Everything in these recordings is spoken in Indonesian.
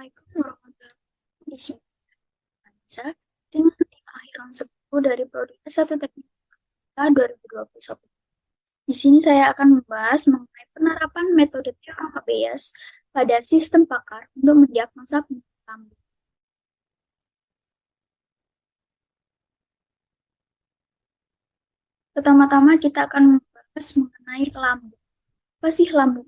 Assalamualaikum warahmatullahi wabarakatuh. Di sini Anissa dengan tema akhiran 10 dari Prodi S1 Teknik Informatika 2021. Di sini saya akan membahas mengenai penerapan metode teorema Bayes pada sistem pakar untuk mendiagnosa penyakit lambung. Pertama-tama kita akan membahas mengenai lambung. Apa sih lambung?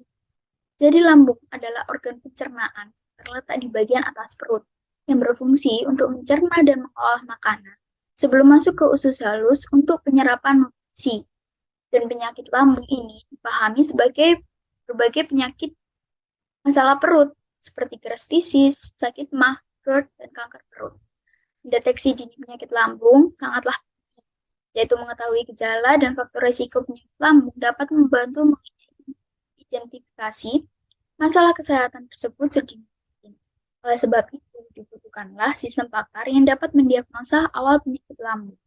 Jadi lambung adalah organ pencernaan terletak di bagian atas perut yang berfungsi untuk mencerna dan mengolah makanan sebelum masuk ke usus halus untuk penyerapan nutrisi. Dan penyakit lambung ini dipahami sebagai berbagai penyakit masalah perut seperti gastritis, sakit MAH, GERD, dan kanker perut. Deteksi dini penyakit lambung sangatlah penting, yaitu mengetahui gejala dan faktor risiko penyakit lambung dapat membantu mengidentifikasi masalah kesehatan tersebut sedini mungkin. Oleh sebab itu, dibutuhkanlah sistem pakar yang dapat mendiagnosa awal penyakit lambung.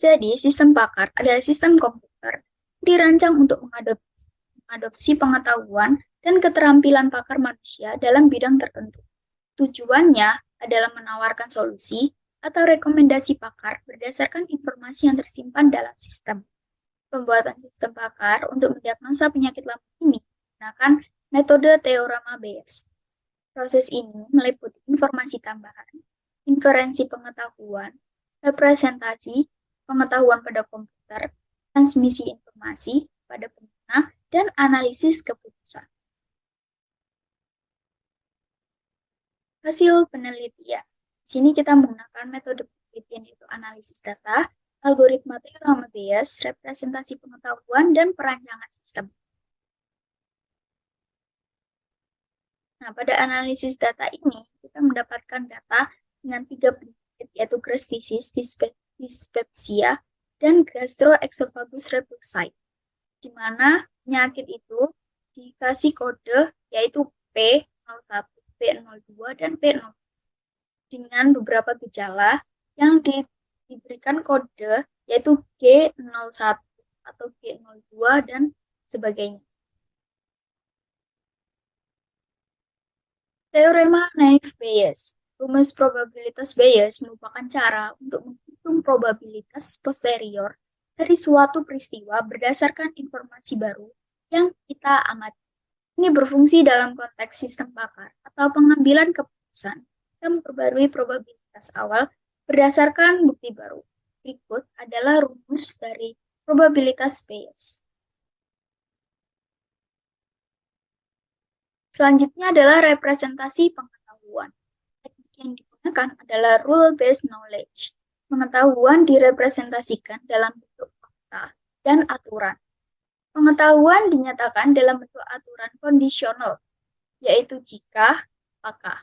Jadi, sistem pakar adalah sistem komputer dirancang untuk mengadopsi pengetahuan dan keterampilan pakar manusia dalam bidang tertentu. Tujuannya adalah menawarkan solusi atau rekomendasi pakar berdasarkan informasi yang tersimpan dalam sistem. Pembuatan sistem pakar untuk mendiagnosa penyakit lambung ini menggunakan metode teorema Bayes. Proses ini meliputi informasi tambahan, inferensi pengetahuan, representasi pengetahuan pada komputer, transmisi informasi pada pengguna, dan analisis keputusan. Hasil penelitian. Di sini kita menggunakan metode penelitian yaitu analisis data, algoritma teorema Bayes, representasi pengetahuan, dan perancangan sistem. Nah, pada analisis data ini, kita mendapatkan data dengan 3 penyakit, yaitu gastritis, dyspepsia, dan gastroesophagus refluxite, di mana penyakit itu dikasih kode yaitu P01, P02, dan P0 dengan beberapa gejala yang diberikan kode yaitu G01 atau G02 dan sebagainya. Teorema Naive-Bayes. Rumus probabilitas Bayes merupakan cara untuk menghitung probabilitas posterior dari suatu peristiwa berdasarkan informasi baru yang kita amati. Ini berfungsi dalam konteks sistem pakar atau pengambilan keputusan yang memperbarui probabilitas awal berdasarkan bukti baru. Berikut adalah rumus dari probabilitas Bayes. Selanjutnya adalah representasi pengetahuan. Teknik yang digunakan adalah rule-based knowledge. Pengetahuan direpresentasikan dalam bentuk fakta dan aturan. Pengetahuan dinyatakan dalam bentuk aturan kondisional, yaitu jika, apakah.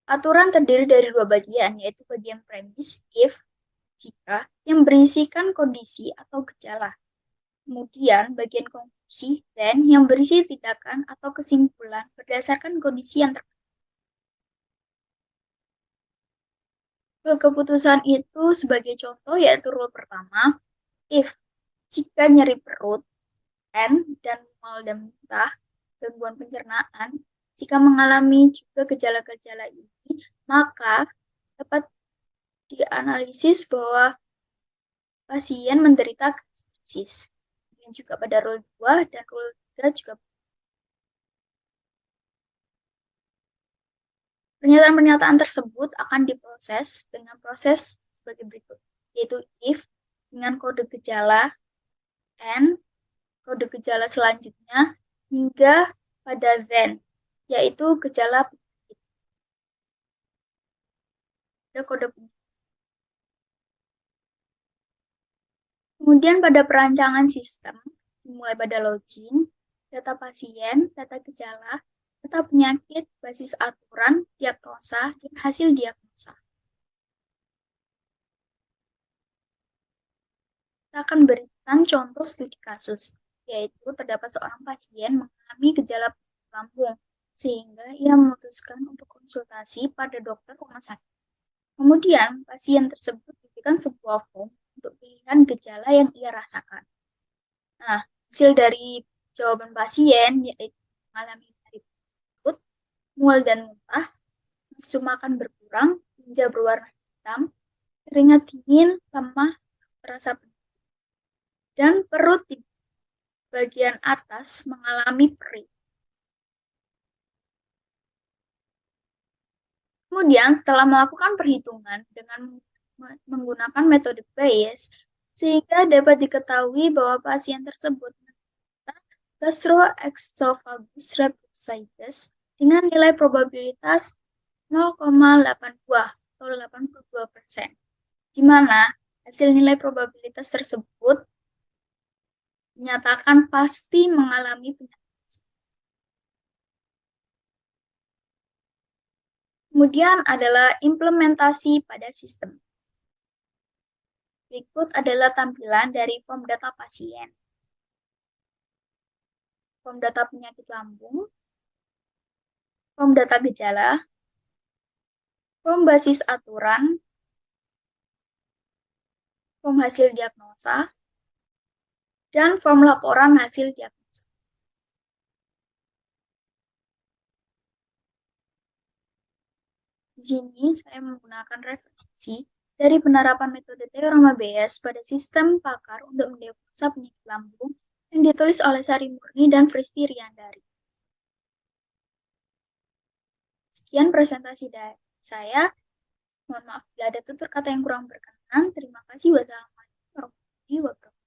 Aturan terdiri dari 2 bagian, yaitu bagian premis, if, jika, yang berisikan kondisi atau gejala. Kemudian bagian konklusi, then, yang berisi tindakan atau kesimpulan berdasarkan kondisi yang terjadi. Rule keputusan itu sebagai contoh yaitu rule pertama, if, jika nyeri perut, and, dan mual dan muntah, gangguan pencernaan, jika mengalami juga gejala-gejala ini, maka dapat dianalisis bahwa pasien menderita gastritis. Dan juga pada rule 2 dan rule 3 juga. Pernyataan-pernyataan tersebut akan diproses dengan proses sebagai berikut, yaitu if dengan kode gejala, and kode gejala selanjutnya, hingga pada then, yaitu gejala penyakit. Ada kode penyakit. Kemudian pada perancangan sistem, dimulai pada login, data pasien, data gejala, data penyakit, basis aturan, diagnosa, dan hasil diagnosa. Kita akan berikan contoh studi kasus, yaitu terdapat seorang pasien mengalami gejala lambung, sehingga ia memutuskan untuk konsultasi pada dokter rumah sakit. Kemudian, pasien tersebut diberikan sebuah form untuk pilihan gejala yang ia rasakan. Nah, hasil dari jawaban pasien yaitu mengalami mual dan muntah, nafsu makan berkurang, ginjal berwarna hitam, keringat dingin, lemah, terasa penuh, dan perut di bagian atas mengalami perih. Kemudian setelah melakukan perhitungan dengan menggunakan metode Bayes, sehingga dapat diketahui bahwa pasien tersebut menderita gastroesophagus refluxitis dengan nilai probabilitas 0,82 atau 82%, di mana hasil nilai probabilitas tersebut dinyatakan pasti mengalami penyakit. Kemudian adalah implementasi pada sistem. Berikut adalah tampilan dari form data pasien. Form data penyakit lambung, form data gejala, form basis aturan, form hasil diagnosa, dan form laporan hasil diagnosa. Di sini saya menggunakan referensi dari penerapan metode teorema Bayes pada sistem pakar untuk mendiagnosa penyakit lambung yang ditulis oleh Sari Murni dan Fristi Riandari. Sekian presentasi dari saya. Mohon maaf bila ada tutur kata yang kurang berkenan. Terima kasih. Wassalamualaikum warahmatullahi wabarakatuh.